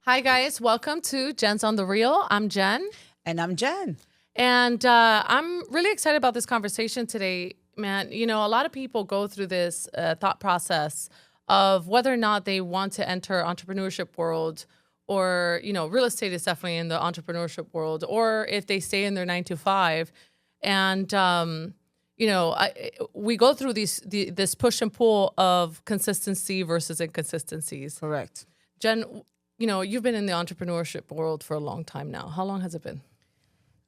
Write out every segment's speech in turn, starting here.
Hi, guys. Welcome to Jen's on the Reel. I'm Jen. And I'm Jen. And I'm really excited about this conversation today, man. You know, a lot of people go through this thought process of whether or not they want to enter entrepreneurship world or, you know, real estate is definitely in the entrepreneurship world, or if they stay in their 9 to 5. And, we go through this push and pull of consistency versus inconsistencies. Correct. Jen, you know, you've been in the entrepreneurship world for a long time now. How long has it been?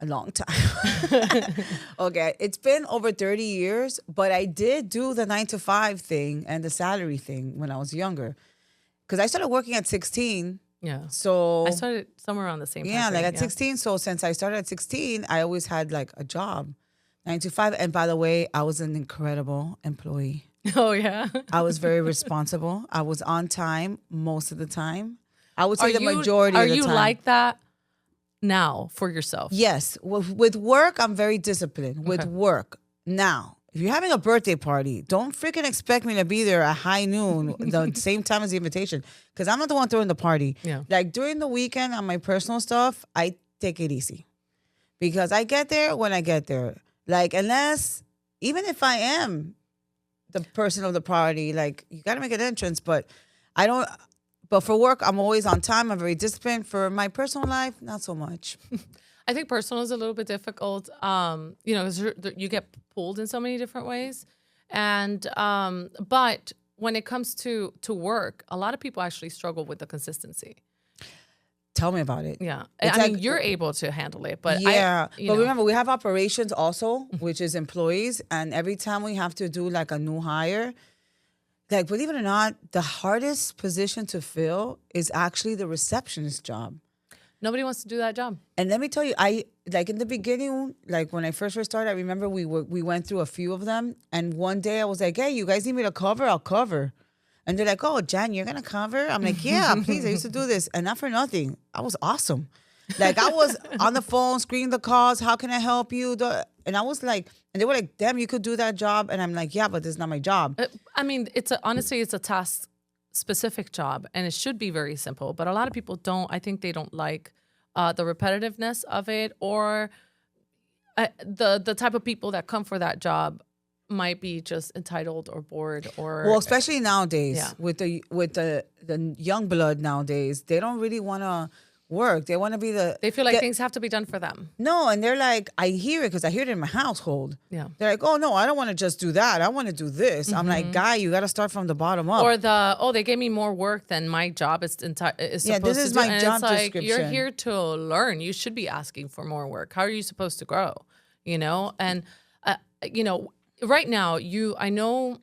A long time. Okay. It's been over 30 years, but I did do the 9 to 5 thing and the salary thing when I was younger. Because I started working at 16. Yeah. So I started somewhere around the same time. yeah, like at 16. So since I started at 16, I always had like a job, 9 to 5. And by the way, I was an incredible employee. Oh, yeah. I was very responsible. I was on time most of the time. I would say Are the you- majority of the Are time. you like that now for yourself? Yes. With work, I'm very disciplined. With work. Now, if you're having a birthday party, don't freaking expect me to be there at high noon, the same time as the invitation, because I'm not the one throwing the party. Yeah. Like during the weekend on my personal stuff, I take it easy because I get there when I get there. Like, even if I am the person of the party, like you got to make an entrance, but I don't. But for work, I'm always on time. I'm very disciplined. For my personal life, not so much. I think personal is a little bit difficult, 'cause you get pulled in so many different ways. And but when it comes to work, a lot of people actually struggle with the consistency. Tell me about it. Yeah. It's I mean, like- you're able to handle it, but Yeah, you but know. remember, we have operations also, which is employees. And every time we have to do like a new hire, like believe it or not, the hardest position to fill is actually the receptionist job. Nobody wants to do that job. And let me tell you, I like in the beginning, like when I first started, I remember we went through a few of them. And one day I was like, hey, you guys need me to cover? I'll cover. And they're like, oh, Jan, you're going to cover? I'm like, yeah, please. I used to do this. And not for nothing. I was awesome. Like I was on the phone, screening the calls. How can I help you? And I was like, and they were like, damn, you could do that job. And I'm like, yeah, but this is not my job. I mean, honestly, it's a task specific job and it should be very simple, but a lot of people don't. I think they don't like the repetitiveness of it, or the type of people that come for that job might be just entitled or bored or Well, especially nowadays Yeah. with the young blood nowadays, they don't really want to work. They want to be they feel like things have to be done for them. No, and they're like, I hear it because I hear it in my household. Yeah. They're like, oh, no, I don't want to just do that. I want to do this. I'm like, guy, you got to start from the bottom up. Or they gave me more work than my job is supposed Yeah, this is to do. my And job it's like, you're description. here to learn. You should be asking for more work. How are you supposed to grow? You know, and right now I know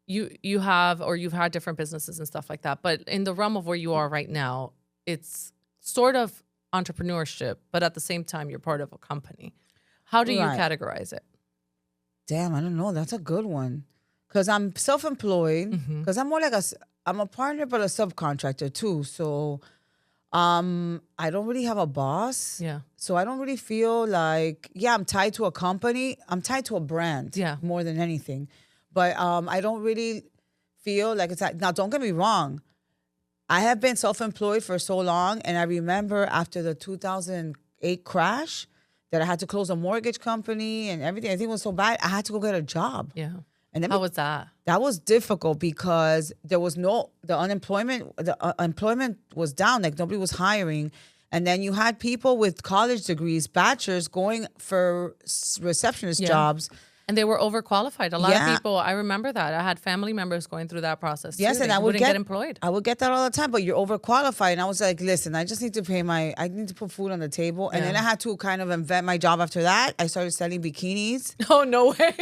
you have, or you've had different businesses and stuff like that, but in the realm of where you are right now, it's sort of entrepreneurship, but at the same time, you're part of a company. How do you Right. categorize it? Damn, I don't know. That's a good one. Because I'm self-employed. Mm-hmm. Because I'm more like I'm a partner, but a subcontractor too. So I don't really have a boss. Yeah. So I don't really feel like, yeah, I'm tied to a company. I'm tied to a brand Yeah. more than anything. But I don't really feel like it's like, now don't get me wrong. I have been self-employed for so long. And I remember after the 2008 crash that I had to close a mortgage company and everything. I think it was so bad. I had to go get a job. Yeah. And then How was that? that was difficult because there was employment was down, like nobody was hiring. And then you had people with college degrees, bachelors, going for receptionist Yeah. jobs. And they were overqualified. A lot Yeah. of people, I remember that. I had family members going through that process. Yes, too. and They I would wouldn't get employed. I would get that all the time, but you're overqualified. And I was like, listen, I just need to I need to put food on the table. And then Yeah. I had to kind of invent my job after that. I started selling bikinis. Oh, no way.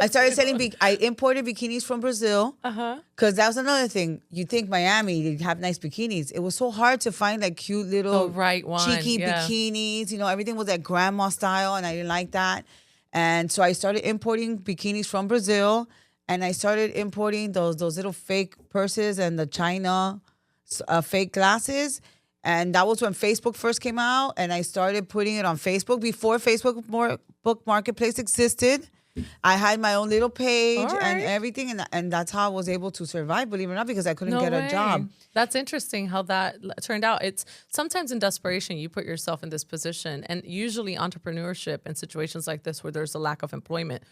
I started selling, I imported bikinis from Brazil. Uh-huh. Because that was another thing. You think Miami, they'd have nice bikinis. It was so hard to find like cute little The right one, cheeky yeah. bikinis. You know, everything was like grandma style, and I didn't like that. And so I started importing bikinis from Brazil, and I started importing those little fake purses and the China fake glasses. And that was when Facebook first came out, and I started putting it on Facebook before Facebook book Marketplace existed. I had my own little page All and right. everything, and that's how I was able to survive. Believe it or not, because I couldn't No get way. a job. That's interesting how that turned out. It's sometimes in desperation, you put yourself in this position. And usually entrepreneurship in situations like this, where there's a lack of employment,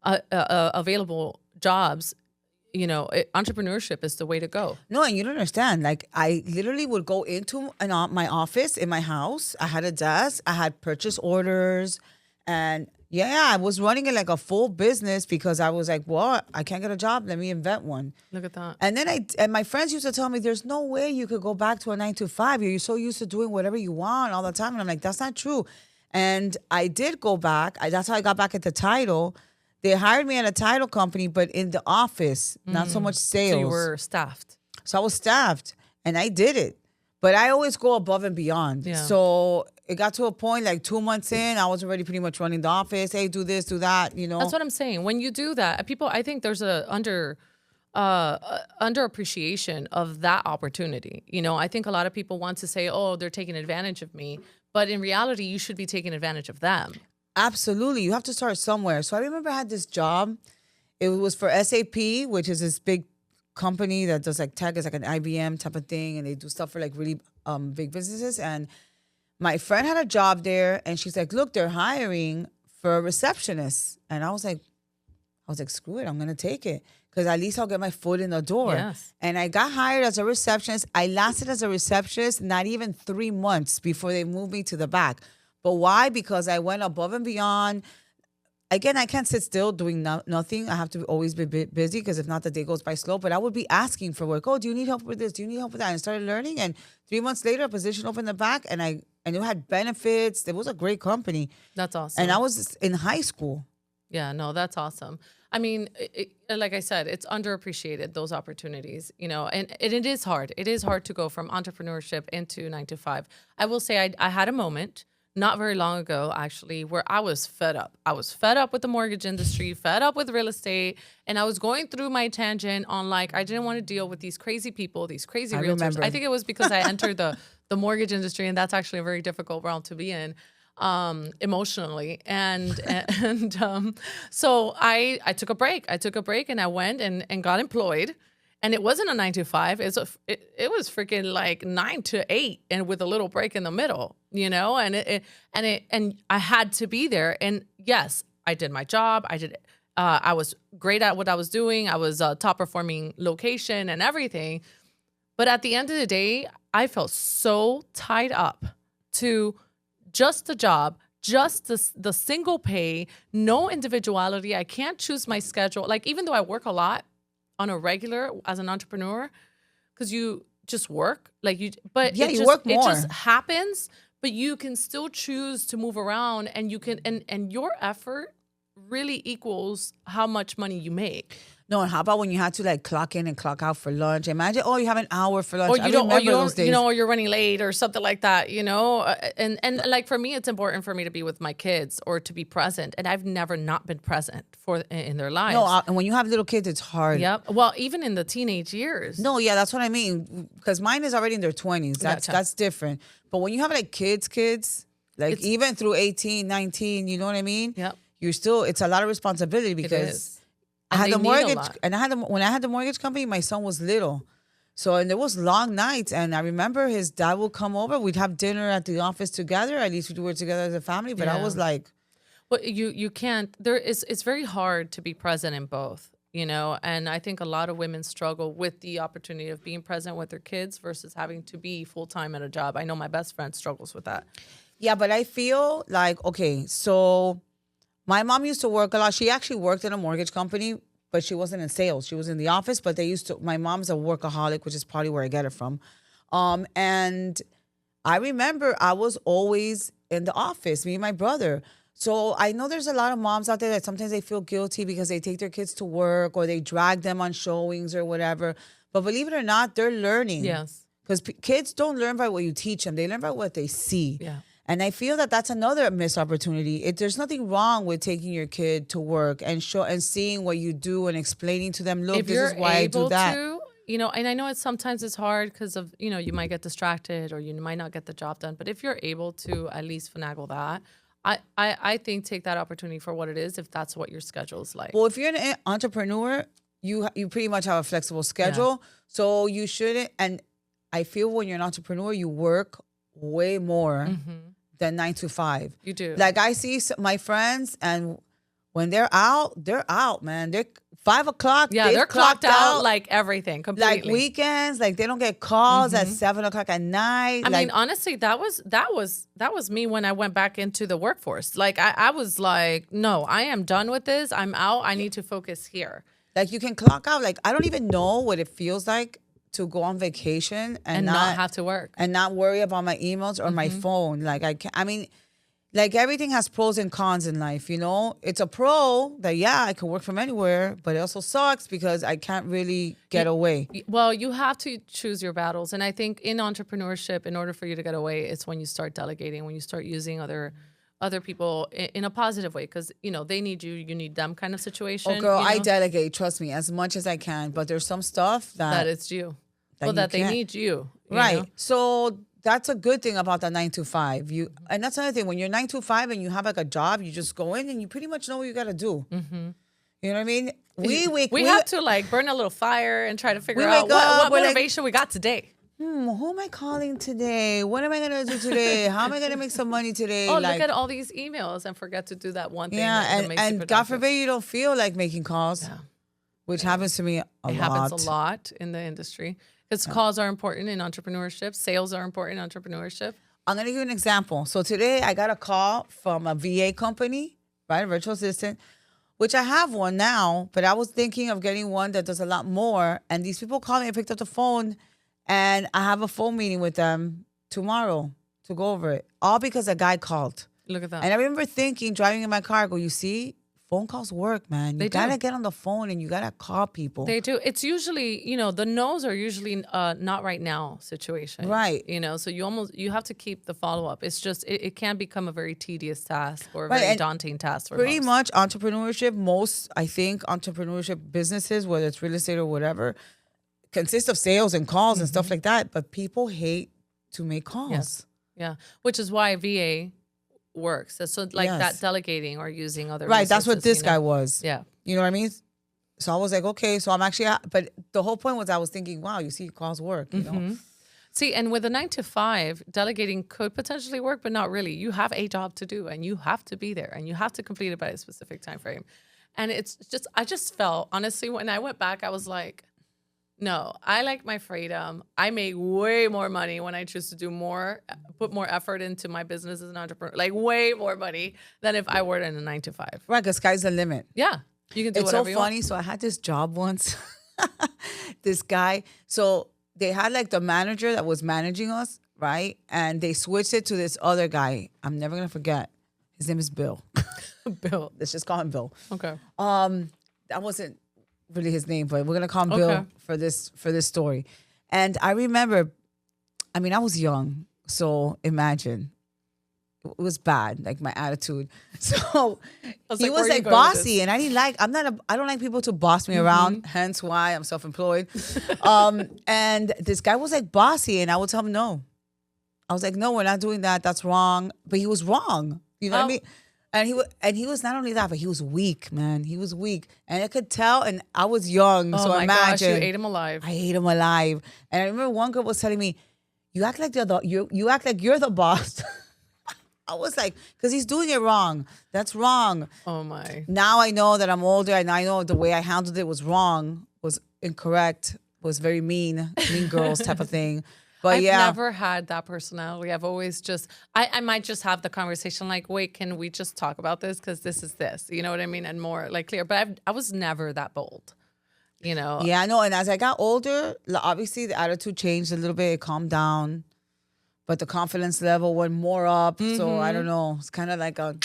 available jobs, entrepreneurship is the way to go. No, and you don't understand. Like, I literally would go into my office in my house. I had a desk. I had purchase orders, and yeah, I was running it like a full business because I was like, "What? I can't get a job. Let me invent one." Look at that. And then and my friends used to tell me, "There's no way you could go back to a 9 to 5. You're so used to doing whatever you want all the time." And I'm like, "That's not true." And I did go back. That's how I got back at the title. They hired me at a title company, but in the office, not so much sales. So you were staffed. So I was staffed, and I did it. But I always go above and beyond. Yeah. So it got to a point like 2 months in, I was already pretty much running the office. Hey, do this, do that, That's what I'm saying. When you do that, I think there's a underappreciation of that opportunity. I think a lot of people want to say, oh, they're taking advantage of me. But in reality, you should be taking advantage of them. Absolutely. You have to start somewhere. So I remember I had this job. It was for SAP, which is this big company that does like tech. It's like an IBM type of thing. And they do stuff for like really big businesses. And my friend had a job there. And she's like, look, they're hiring for a receptionist. And I was like, screw it. I'm going to take it. Because at least I'll get my foot in the door. Yes. And I got hired as a receptionist. I lasted as a receptionist not even 3 months before they moved me to the back. But why? Because I went above and beyond. Again, I can't sit still doing nothing. I have to always be busy because if not, the day goes by slow. But I would be asking for work. Oh, do you need help with this? Do you need help with that? And I started learning. And 3 months later, a position opened in the back. And I knew it had benefits. It was a great company. That's awesome. And I was in high school. Yeah, no, that's awesome. I mean, like I said, it's underappreciated, those opportunities, and it is hard. It is hard to go from entrepreneurship into 9 to 5. I will say I had a moment not very long ago, actually, where I was fed up. I was fed up with the mortgage industry, fed up with real estate. And I was going through my tangent on I didn't want to deal with these crazy people, these crazy realtors. Remember. I think it was because I entered the mortgage industry, and that's actually a very difficult realm to be in. Emotionally. So I took a break. And I went and got employed, and it wasn't a 9 to 5. It was freaking like 9 to 8 and with a little break in the middle, and I had to be there. And yes, I did my job. I was great at what I was doing. I was a top performing location and everything. But at the end of the day, I felt so tied up to just the job, just the single pay, no individuality. I can't choose my schedule. Like, even though I work a lot on a regular as an entrepreneur, because you just work, you work more. It just happens, but you can still choose to move around, and you can, and your effort really equals how much money you make. No, and how about when you had to clock in and clock out for lunch? Imagine, you have an hour for lunch. Or you don't, those days. or you're running late or something like that, and like for me, it's important for me to be with my kids or to be present. And I've never not been present in their lives. No, and when you have little kids, it's hard. Yep. Well, even in the teenage years. No, yeah, that's what I mean. Because mine is already in their 20s. That's different. But when you have kids, even through 18, 19, you know what I mean? Yep. You're still, it's a lot of responsibility because I had the mortgage, and when I had the mortgage company, my son was little. So, and there was long nights, and I remember his dad would come over. We'd have dinner at the office together. At least we were together as a family. But I was like, well, you can't. It's very hard to be present in both, And I think a lot of women struggle with the opportunity of being present with their kids versus having to be full time at a job. I know my best friend struggles with that. Yeah, but I feel like, okay, so my mom used to work a lot. She actually worked in a mortgage company, but she wasn't in sales. She was in the office, but my mom's a workaholic, which is probably where I get it from. And I remember I was always in the office, me and my brother. So I know there's a lot of moms out there that sometimes they feel guilty because they take their kids to work or they drag them on showings or whatever. But believe it or not, they're learning. Yes. Because kids don't learn by what you teach them. They learn by what they see. Yeah. And I feel that that's another missed opportunity. There's nothing wrong with taking your kid to work and seeing what you do and explaining to them, look, this is why I do that. And I know sometimes it's hard because of, you might get distracted or you might not get the job done. But if you're able to at least finagle that, I think take that opportunity for what it is if that's what your schedule is like. Well, if you're an entrepreneur, you pretty much have a flexible schedule, so you shouldn't. And I feel when you're an entrepreneur, you work way more than 9 to 5. You do. Like I see my friends, and when they're out, man. They're 5 o'clock. Yeah, they're clocked out like everything completely. Like weekends, like they don't get calls at 7 o'clock at night. I mean, honestly, that was me when I went back into the workforce. Like I was like, no, I am done with this. I'm out. I need to focus here. Like you can clock out. Like I don't even know what it feels like to go on vacation and not have to work and not worry about my emails or my phone. Like I mean, like everything has pros and cons in life, you know? It's a pro that, I can work from anywhere, but it also sucks because I can't really get away. Well, you have to choose your battles. And I think in entrepreneurship, in order for you to get away, it's when you start delegating, when you start using other people in a positive way, because, you know, they need you, you need them kind of situation. Oh, girl, you know? I delegate, trust me, as much as I can, but there's some stuff that it's you. That they need you. Right. Know? So that's a good thing about the 9 to 5. And that's another thing. When you're 9 to 5 and you have like a job, you just go in and you pretty much know what you got to do. You know what I mean? We have to like burn a little fire and try to figure out what motivation we got today. Who am I calling today? What am I going to do today? How am I going to make some money today? Oh, look at all these emails and forget to do that one thing. Yeah, that makes you and God forbid you don't feel like making calls, which happens to me a lot. It happens a lot in the industry. Because calls are important in entrepreneurship. Sales are important in entrepreneurship. I'm going to give you an example. So today I got a call from a VA company, right? A virtual assistant, which I have one now, but I was thinking of getting one that does a lot more. And these people called me, I picked up the phone, and I have a phone meeting with them tomorrow to go over it. All because a guy called. Look at that. And I remember thinking, driving in my car, I go, you see? Phone calls work, man. You gotta get on the phone and you gotta call people. They do. It's usually, you know, the no's are usually not right now situation. Right. You know, so you have to keep the follow up. It's just, it can become a very tedious task or a very daunting task for pretty most. much entrepreneurship, I think entrepreneurship businesses, whether it's real estate or whatever, consist of sales and calls and stuff like that. But people hate to make calls. Yes. Yeah. Which is why VA works. So like that delegating or using other resources, that's what this guy was. Yeah. You know what I mean? So I was like, okay, so I'm actually, but the whole point was I was thinking, wow, you see calls work, you know? See, and with a 9 to 5, delegating could potentially work, but not really. You have a job to do and you have to be there and you have to complete it by a specific time frame. And it's just, I just felt, honestly, when I went back, I was like, no, I like my freedom. I make way more money when I choose to do more, put more effort into my business as an entrepreneur, like way more money than if I were in a 9 to 5. Right, because sky's the limit. Yeah, you can do whatever you want. It's so funny. So I had this job once, this guy. So they had like the manager that was managing us, right? And they switched it to this other guy. I'm never going to forget. His name is Bill. Bill. Let's just call him Bill. Okay. That wasn't really his name, but we're gonna call him Bill for this story. And I remember, I mean, I was young, so imagine it was bad, like my attitude. So he was like bossy, and I don't like people to boss me around. Hence why I'm self-employed. And this guy was like bossy, and I would tell him no. I was like, no, we're not doing that. That's wrong. But he was wrong. You know what I mean? And he was not only that, but he was weak, man. He was weak, and I could tell. And I was young, so my imagine. gosh, you ate him alive. I ate him alive. And I remember one girl was telling me, "You act like you act like you're the boss." I was like, because he's doing it wrong. That's wrong. Oh my! Now I know that I'm older, and I know the way I handled it was wrong, was incorrect, was very mean girls type of thing. But I've never had that personality. I've always just, I might just have the conversation like, wait, can we just talk about this? Because this is this, you know what I mean? And more like clear. But I was never that bold, you know? Yeah, I know. And as I got older, obviously the attitude changed a little bit. It calmed down. But the confidence level went more up. So I don't know. It's kind of like a...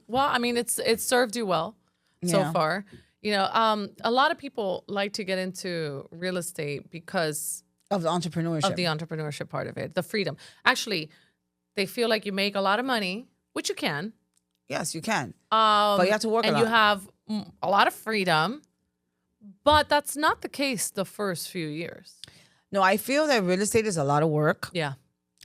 Well, I mean, it's served you well so far. You know, a lot of people like to get into real estate because... Of the entrepreneurship. Of the entrepreneurship part of it. The freedom. Actually, they feel like you make a lot of money, which you can. Yes, you can. But you have to work a lot. And you have a lot of freedom. But that's not the case the first few years. No, I feel that real estate is a lot of work. Yeah.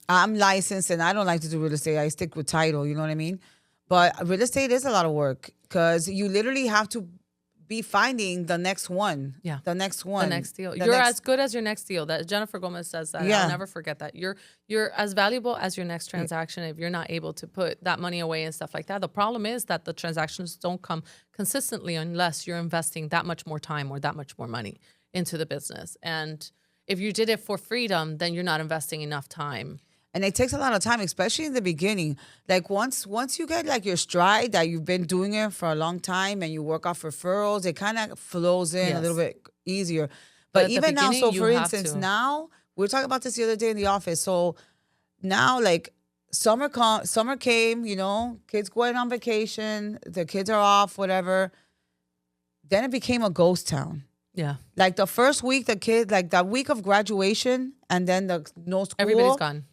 I'm licensed and I don't like to do real estate. I stick with title, you know what I mean? But real estate is a lot of work because you literally have to be finding the next one. Yeah. The next one. The next deal. You're as good as your next deal. That Jennifer Gomez says that. Yeah. I'll never forget that. You're as valuable as your next transaction if you're not able to put that money away and stuff like that. The problem is that the transactions don't come consistently unless you're investing that much more time or that much more money into the business. And if you did it for freedom, then you're not investing enough time. And it takes a lot of time, especially in the beginning. Like once you get like your stride that you've been doing it for a long time and you work off referrals, it kind of flows in a little bit easier. But even now, so for instance, now we were talking about this the other day in the office. So now like summer came, you know, kids going on vacation, the kids are off, whatever. Then it became a ghost town. Yeah. Like the first week, like that week of graduation and then no school. Everybody's gone.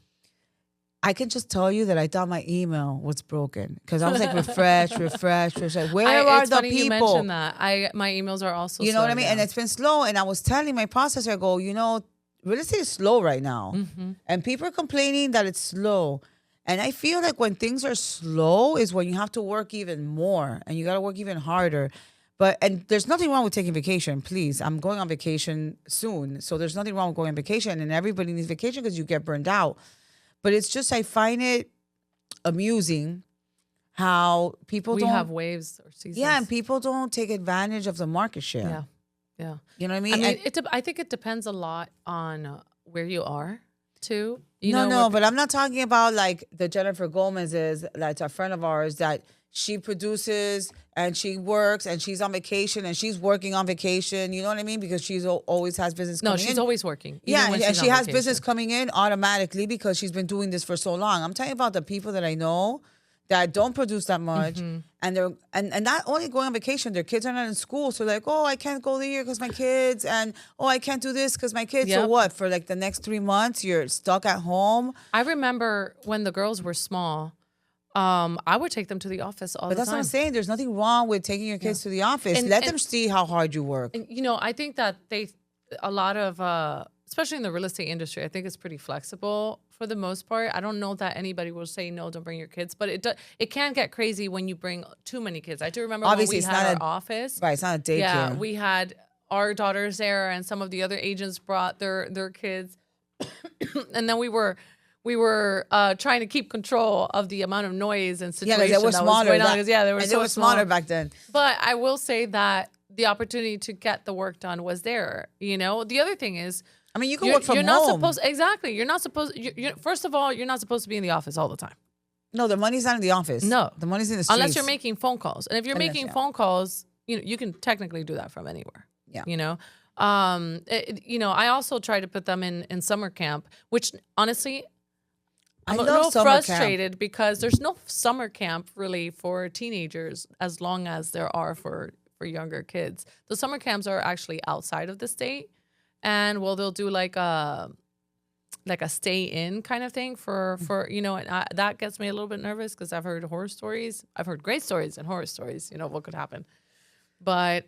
I can just tell you that I thought my email was broken because I was like, refresh. Where are the people? You mentioned that. My emails are also You know what I mean? And it's been slow. And I was telling my processor, I go, you know, real estate is slow right now. Mm-hmm. And people are complaining that it's slow. And I feel like when things are slow is when you have to work even more and you got to work even harder. And there's nothing wrong with taking vacation, please. I'm going on vacation soon. So there's nothing wrong with going on vacation. And everybody needs vacation because you get burned out. But it's just, I find it amusing how people we have waves or seasons. Yeah, and people don't take advantage of the market share. Yeah, yeah. You know what I mean? I think it depends a lot on where you are, too. But I'm not talking about like the Jennifer Gomez's, that's a friend of ours that she produces and she works and she's on vacation and she's working on vacation. You know what I mean? Because she's always has business coming in. No, she's always working. Yeah, and she has business coming in automatically because she's been doing this for so long. I'm talking about the people that I know that don't produce that much, and they're and not only going on vacation, their kids are not in school, so like, oh, I can't go there because my kids, and oh, I can't do this because my kids. Yep. So what? For like the next 3 months, you're stuck at home. I remember when the girls were small. I would take them to the office all the time. But that's what I'm saying. There's nothing wrong with taking your kids to the office. Let them see how hard you work. And, you know, I think that a lot of, especially in the real estate industry, I think it's pretty flexible for the most part. I don't know that anybody will say, no, don't bring your kids. But it can get crazy when you bring too many kids. I do remember obviously when we had our office. Right, it's not a daycare. Yeah, we had our daughters there and some of the other agents brought their kids. And then we were trying to keep control of the amount of noise and situation they were smaller. They were so smaller back then. But I will say that the opportunity to get the work done was there. You know, the other thing is, I mean, you can work from home. You're not supposed exactly. You're not supposed. First of all, you're not supposed to be in the office all the time. No, the money's not in the office. No, the money's in the streets. Unless you're making phone calls, and if you're making phone calls, you can technically do that from anywhere. Yeah. You know. I also try to put them in summer camp, which honestly, I'm a little frustrated because there's no summer camp really for teenagers as long as there are for younger kids. The summer camps are actually outside of the state, and they'll do like a stay in kind of thing for and that gets me a little bit nervous because I've heard horror stories. I've heard great stories and horror stories. You know what could happen, but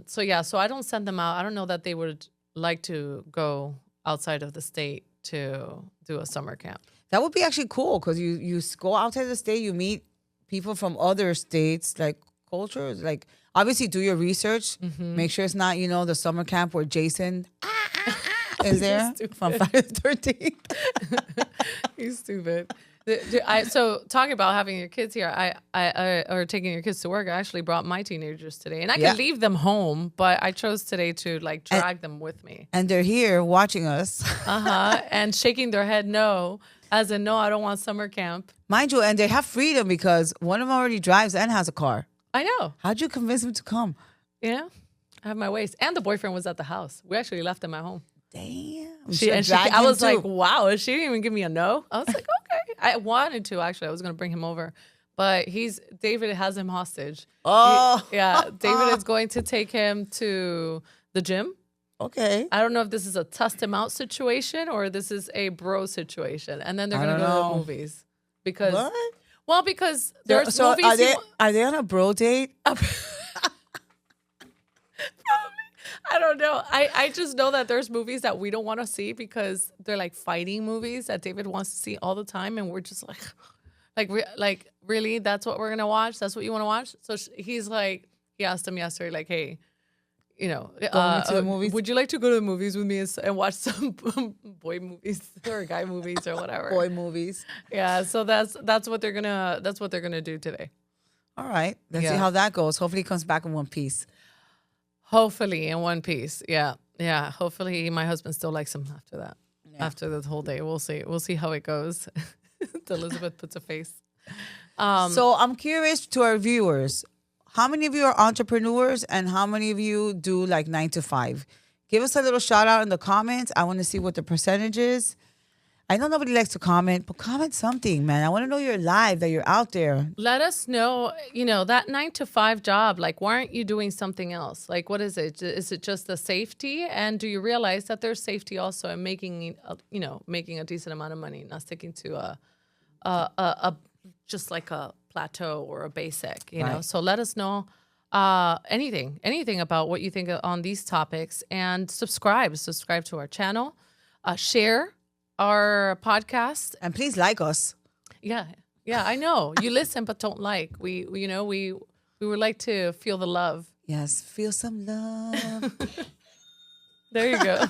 so I don't send them out. I don't know that they would like to go outside of the state to do a summer camp. That would be actually cool because you go outside the state, you meet people from other states, like cultures. Like obviously do your research, make sure it's not the summer camp where Jason is there from Friday the 13th. He's stupid. So talking about having your kids here, or taking your kids to work, I actually brought my teenagers today, and I could leave them home, but I chose today to like drag them with me. And they're here watching us, and shaking their head no, as in no, I don't want summer camp. Mind you, and they have freedom because one of them already drives and has a car. I know. How'd you convince them to come? Yeah, I have my ways, and the boyfriend was at the house. We actually left him at home. Damn. I was like, wow, she didn't even give me a no. I was like, okay. I wanted to, actually. I was going to bring him over. But David has him hostage. Oh. David is going to take him to the gym. Okay. I don't know if this is a test him out situation or this is a bro situation. And then they're going to go to the movies. Because, what? Well, because there's movies. Are they on a bro date? I don't know. I just know that there's movies that we don't want to see because they're like fighting movies that David wants to see all the time. And we're just like Like really, that's what we're gonna watch. That's what you want to watch. So he's like, he asked him yesterday, like, hey, Going to the movies? would you like to go to the movies with me and watch some boy movies or guy movies or whatever? Boy movies. Yeah. So that's what they're gonna do today. All right. Let's see Yeah. how that goes. Hopefully, he comes back in one piece. Hopefully in one piece. Yeah. Yeah. Hopefully my husband still likes him after that. Yeah. After this whole day. We'll see. We'll see how it goes. Elizabeth puts a face. So I'm curious to our viewers, how many of you are entrepreneurs and how many of you do like 9 to 5? Give us a little shout out in the comments. I want to see what the percentage is. I know nobody likes to comment, but comment something, man. I want to know you're live, that you're out there. Let us know, that 9 to 5 job, like, why aren't you doing something else? Like, what is it? Is it just the safety? And do you realize that there's safety also in making a decent amount of money, not sticking to a just like a plateau or a basic, you know? Right. So let us know anything about what you think on these topics, and subscribe to our channel, share our podcast. And please like us. Yeah, I know you listen but don't like. We would like to feel the love. Yes, feel some love. There you go.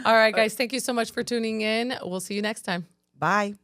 All right, guys, thank you so much for tuning in. We'll see you next time. Bye.